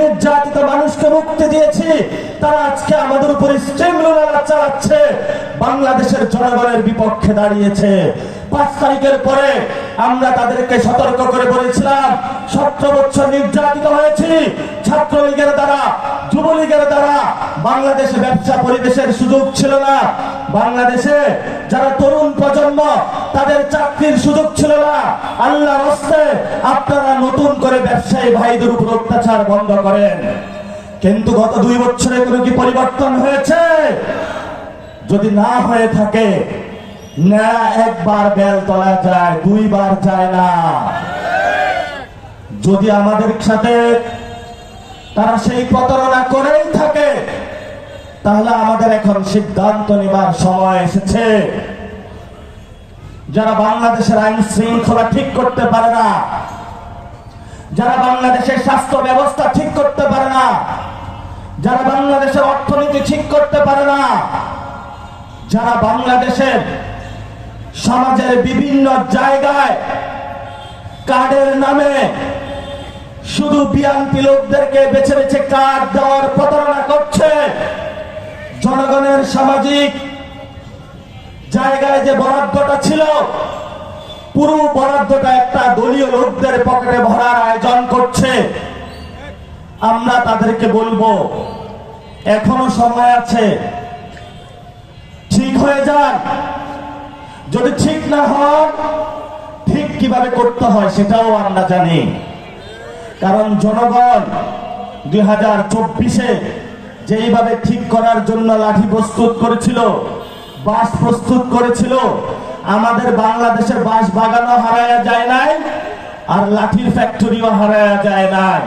নির্যাতিত মানুষকে মুক্তি দিয়েছি, তারা আজকে আমাদের উপর স্ট্রিংলার চালাচ্ছে, বাংলাদেশের জনগণের বিপক্ষে দাঁড়িয়েছে। 5 তারিখের পরে আমরা তাদেরকে সতর্ক করে বলেছিলাম, 17 বছর নির্যাতিত হয়েছি ছাত্রলীগের দ্বারা, যুবলীগের দ্বারা। বাংলাদেশে ব্যবসা পরিবেশের সুযোগ ছিল না, বাংলাদেশে যারা তরুণ প্রজন্ম তাদের চাকরির সুযোগ ছিল না। আল্লাহর হস্তে আপনারা নতুন করে ব্যবসায়ী ভাইদের উপর অত্যাচার বন্ধ করেন। কিন্তু গত 2 বছরে কোনো কি পরিবর্তন হয়েছে? যদি না হয়ে থাকে, না একবার বেল তোলা যায়, 2 বার যায় না। যদি আমাদের সাথে তারা সেই প্রতারণা করেই থাকে, তাহলে আমাদের এখন সিদ্ধান্ত নেবার সময় এসেছে। যারা বাংলাদেশের আইন শৃঙ্খলা ঠিক করতে পারে না, যারা বাংলাদেশের স্বাস্থ্য ব্যবস্থা ঠিক করতে পারে না, যারা বাংলাদেশের অর্থনীতি ঠিক করতে পারে না, যারা বাংলাদেশের সমাজের বিভিন্ন জায়গায় কার্ডের নামে শুধু বিএনপি লোকদেরকে বেছে বেছে কার্ড দেওয়ার প্রতারণা করছে, জনগণের সামাজিক জায়গায় যে বরাদ্দটা ছিল, পুরো বরাদ্দটা একটা দলীয় লোকদের পকেটে ভরার আয়োজন করছে। আমরা তাদেরকে বলবো, এখনো সময় আছে, ঠিক হয়ে যান। যদি ঠিক না হন, ঠিক কিভাবে করতে হয় সেটাও আমরা জানি। কারণ জনগণ 2024-এ যেইভাবে ঠিক করার জন্য লাঠি প্রস্তুত করেছিল, বাঁশ প্রস্তুত করেছিল, আমাদের বাংলাদেশের বাঁশ বাগানও হারায়া যায় নাই, আর লাঠির ফ্যাক্টরিও হারায়া যায় নাই।